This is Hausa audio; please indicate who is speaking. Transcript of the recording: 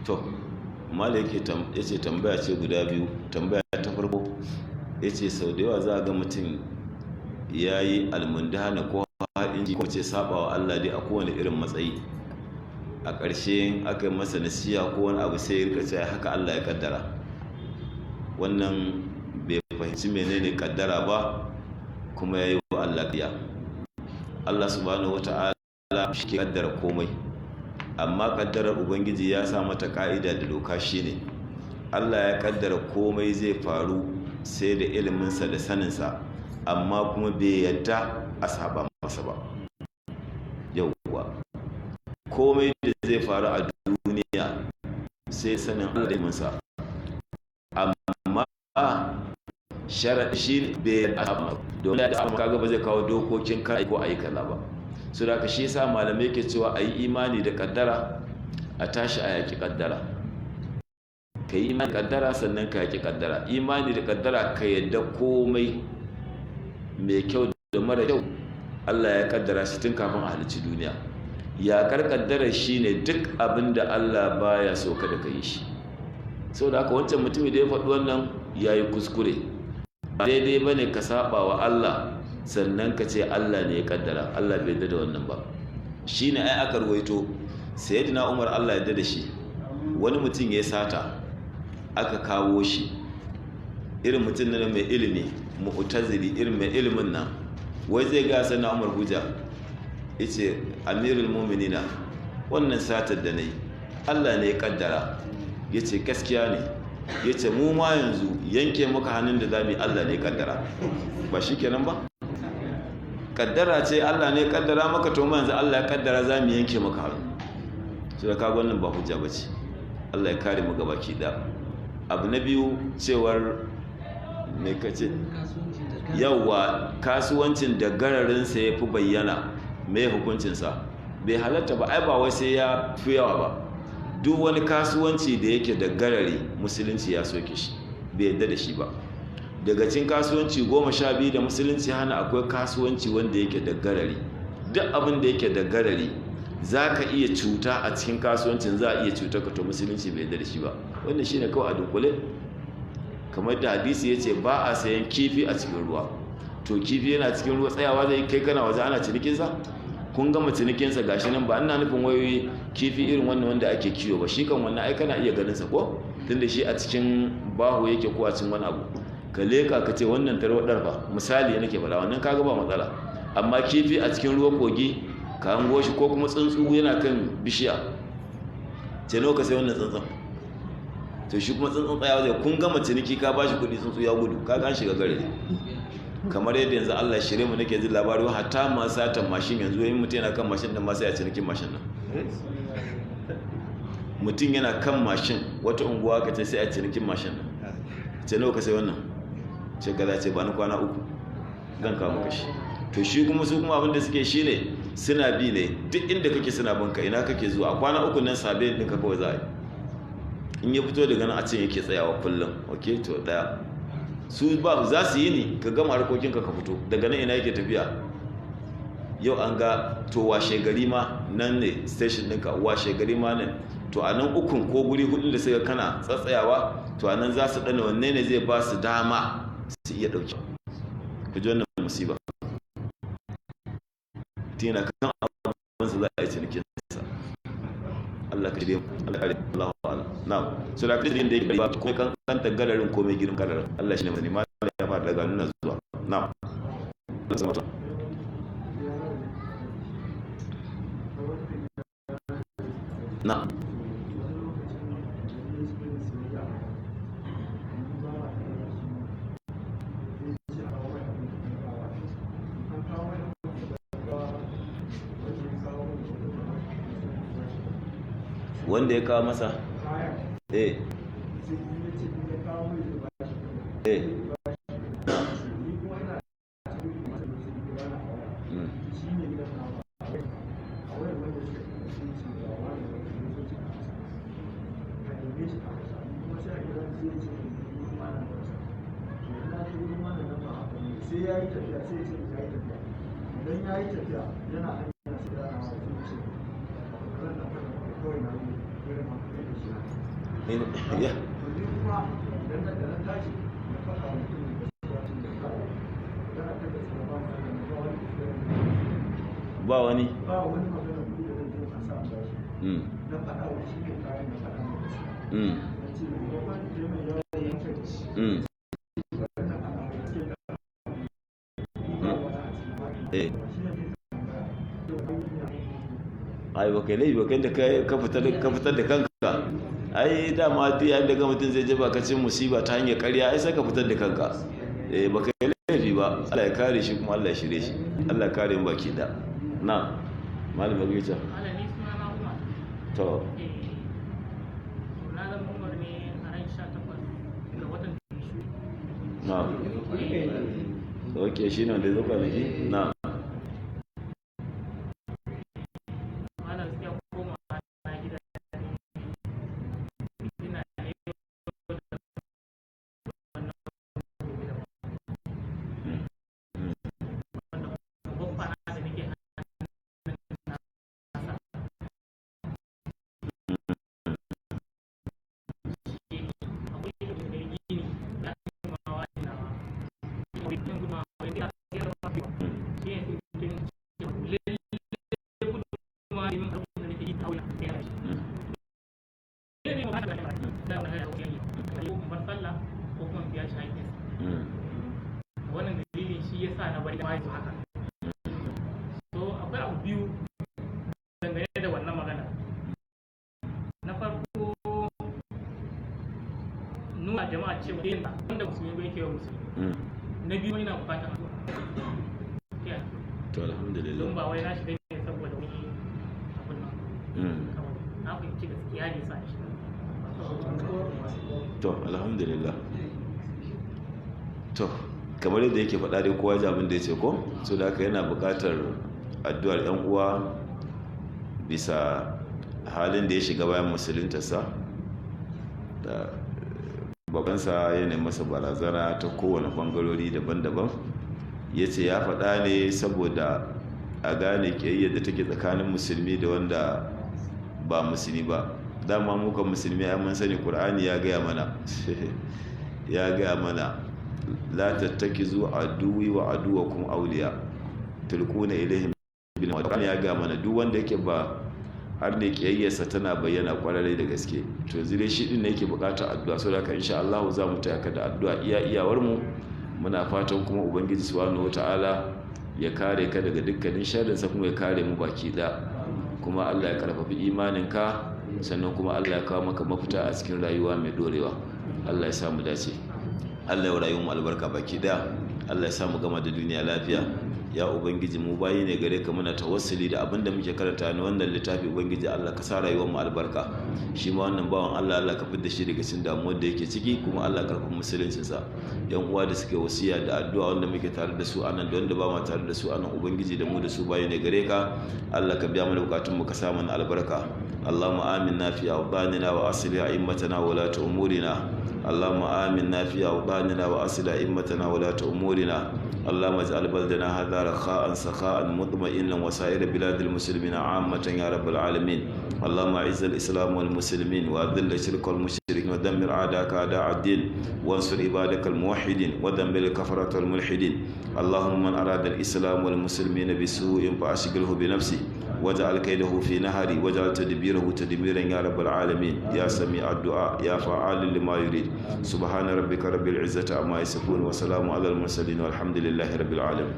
Speaker 1: to mala yake yace tambaya ce guda biyu. Tambaya ta farko yace sau da yawa za a ga mutum yayi almundahana ko inji ko ce sabawa Allah dai a kowane irin matsayi, a ƙarshe aka yi masa nasiha ko wani abu sai ya rika cewa haka Allah ya kaddara. Wannan bai fahimci menene kaddara ba, kuma yayi wa Allah ƙarya. Allah subhanahu wata'ala shi ke kaddara komai, amma kaddarar ubangiji ya sa mata ka'ida da doka. shine Allah ya kaddara komai zai faru sai da iliminsa da saninsa, amma kuma bai yadda a saba masa ba. Yauwa komai da zai faru a duniya sai sanin Allah da iliminsa, amma sharaɗi shi bai yadda ba, domin da amma kaga ba zai kawo dokokin kar ko ayi kaza ba. So da haka shi yasa malamai ke cewa ayi imani da kaddara, a tashi a yaki kaddara. Ka yi imani da kaddara sannan ka yaki kaddara. Imani da kaddara ka yadda komai mai kyau da mara kyau Allah ya kaddara shi tun kafin a halicci duniya. Yaƙar kaddara shine duk abin da Allah baya so kada ka yi shi. Saboda haka wancan mutumin da ya faɗi wannan yayi kuskure. Ba daidai bane ka saba wa Allah sannan ka ce Allah ne ya kaddara. Allah bai yarda da wannan ba. Shine ai aka ruwaito sayyidina Umar Allah ya yarda da shi, wani mutum ya sata aka kawo shi, irin mutum ne mai ilimi mu'tazili, irin mai ilimin nan, wai zai ga sayyidina Umar hujja, yace amirul mu'minina wannan satar da nayi Allah ne ya kaddara. Yace gaskiya ne. Yace mu ma yanzu yanke maka hannun da zamu yi Allah ne ya kaddara. Ba shikenan ba? Kaddara ce Allah ne ya kaddara maka, to yanzu Allah ya kaddara zamu yanke maka hannu. So da kaga wannan ba hujja bace. Allah ya kare mu gabaki da. Abu na biyu cewar me kace? Yawwa kasuwancin da gararinsa ya fi bayyana, me hukuncinsa? Bai halatta ba. Ai ba wai sai ya fi yawa ba. Duk wani kasuwanci da yake da garari musulunci ya soke shi, bai yadda da shi ba. Daga cikin kasuwanci 12 da musulunci hana akwai kasuwanci wanda yake da garari. Duk abin da yake da garari za ka iya cuta a cikin kasuwancin, za a iya cuta ka, to musulunci bai yadda da shi ba. Wannan shine kawai a dunkule. Kamar da hadisi ya ce ba a sayan kifi a cikin ruwa. To kifi yana cikin ruwa tsayawa zai kai kana waje ana cinikinsa? Kun gama cinikinsa gashi nan, ba ina nufin wayoyi kifi irin wannan wanda ake kiwo ba. Shi kan wannan ai kana iya ganinsa ko? Tunda shi a cikin baho yake ko a cikin wani abu. Ka leka ka ce wannan tarwaɗar ba, misali nake faɗa, wannan kaga ba matsala. Amma kifi a cikin ruwan kogi ka hango shi, ko kuma tsuntsu yana kan bishiya, ce nawa ka sai wannan tsuntsun? To shi kuma tsuntsun tsayawa zai, kun gama ciniki ka bashi kuɗi tsuntsu ya gudu, ka gan shiga gare. Kamar yadda yanzu Allah shirye mu nake jin labari, hatta ma satan mashin yanzu, yayin mutum yana kan mashin din ma sai a cinikin mashin nan. Mutum yana kan mashin wata unguwa ka ce sai a cinikin mashin nan. Ce nawa ka sai wannan? Ce kaza, ce ba ni kwana 3 zan kawo maka shi. To shi kuma su kuma abin da suke shine suna bi ne duk inda kake suna binka, ina kake zuwa, a kwana 3 nan sabe din ka kawai za a yi. In ya fito daga nan a ce yake tsayawa kullum, okay to daya. Su ba za su yi ni ka gama harkokinka ka fito daga nan, ina yake tafiya. Yau an ga to washe gari ma nan ne station ɗinka, washe gari ma nan. To a nan 3 ko guri 4 da suka kana tsatsayawa, to a nan za su ɗana wanne ne zai ba su dama su iya ɗauki. Ka ji wannan musiba. Tina kan abinsa za a yi cinikinsa. Allah ka shirye, Allah ka shirye, Allah wa'ala. Na'am. So da kudin da yake ba ko kan kanta gararin ko mai girin gararin. Allah shi ne mai ma ya fara daga nuna zuwa. Na'am. Allah sama ta. Na'am. Wanda ya kawo masa? Eh. Eh.
Speaker 2: sai ya yi tafiya sai ya ce ya yi tafiya idan ya yi tafiya yana hanyar sai
Speaker 1: ya ba wani na faɗa wa shi ne kayan da faɗa wa shi na ce babban mai yawa yankin ai ba kai laifi ba kai da ka fitar da kanka ai dama duk yayin da ga mutum zai je bakacin musiba ta hanyar ƙarya ai sai ka fitar da kanka ba kai laifi ba Allah ya kare shi kuma Allah ya shirye shi Allah ya kare mu baki da na malam bagita
Speaker 2: malami suna na Umar
Speaker 1: to
Speaker 2: na zama Umar ne a ran 18 ga watan Tishu
Speaker 1: na ok shi ne da zo kwanaki na
Speaker 2: malam sai koma na gida ina ne wannan dalilin shi ya sa na bari da haka so akwai abu biyu dangane da wannan magana. Na farko nuna jama'a cewa yadda wanda musulmi bai kewa musulmi. Na biyu yana bukatar addu'a.
Speaker 1: to alhamdulillah
Speaker 2: Don ba wai na shiga ne saboda wani abun nan kawai na fahimci gaskiya ne sa shi.
Speaker 1: to alhamdulillah to kamar yadda yake faɗa dai kowa ji abin da ya ce ko so da haka yana buƙatar addu'ar yan uwa bisa halin da ya shiga bayan musuluntarsa da babansa ya nemi masa barazana ta kowane ɓangarori daban-daban ya ce ya faɗa ne saboda a gane ƙiyayyar da take tsakanin musulmi da wanda ba musulmi ba. Dama muka musulmi ya mun sani Qur'ani ya gaya mana ya gaya mana la tattakizu aduwi wa aduwakum awliya tulquna ilaihim bil Qur'ani ya gaya mana duk wanda yake ba har ne kiyayyarsa tana bayyana kwararai da gaske to zire shi din ne yake bukatar addu'a saboda haka insha Allah za mu taya ka da addu'a iyawar mu muna fatan kuma ubangiji subhanahu wataala ya kare ka daga dukkanin sharrin sa kuma ya kare mu baki da kuma Allah ya karfafi imaninka sannan kuma Allah ya kawo maka mafita a cikin rayuwa mai dorewa. Allah ya samu dace, Allah ya rayu mu albarka baki daya, Allah ya samu gama da duniya lafiya. Ya ubangiji mu bayi ne gare ka muna tawassuli da abinda muke karanta ne wannan littafi ubangiji Allah ka sa rayuwar mu albarka. Shi ma wannan bawan Allah ka fidda shi daga cikin damuwar da yake ciki kuma Allah karfafa musuluncin sa. Yan uwa da suke wasiya da addu'a wanda muke tare da su anan da wanda ba mu tare da su anan ubangiji da mu da su bayi ne gare ka. Allah ka biya mana bukatun mu ka sa mana albarka. اللهم آمنا في أوطاننا وأصلح أئمتنا ولاة أمورنا. اللهم آمنا في أوطاننا وأصلح أئمتنا ولاة أمورنا. اللهم اجعل بلدنا هذا رخاء سخاء مطمئنا وسائر بلاد المسلمين عامة يا رب العالمين. اللهم أعز الإسلام والمسلمين وأذل الشرك والمشركين ودمر أعداءك أعداء الدين وانصر عبادك الموحدين ودمر الكفرة والملحدين. اللهم من أراد الإسلام والمسلمين بسوء فأشغله بنفسه واجعل كيده في نهري واجعل تدبيره تدميرا يا رب العالمين. يا سميع الدعاء يا فعال لما يريد. سبحان ربك رب العزة عما يصفون وسلام على المرسلين والحمد لله رب العالمين.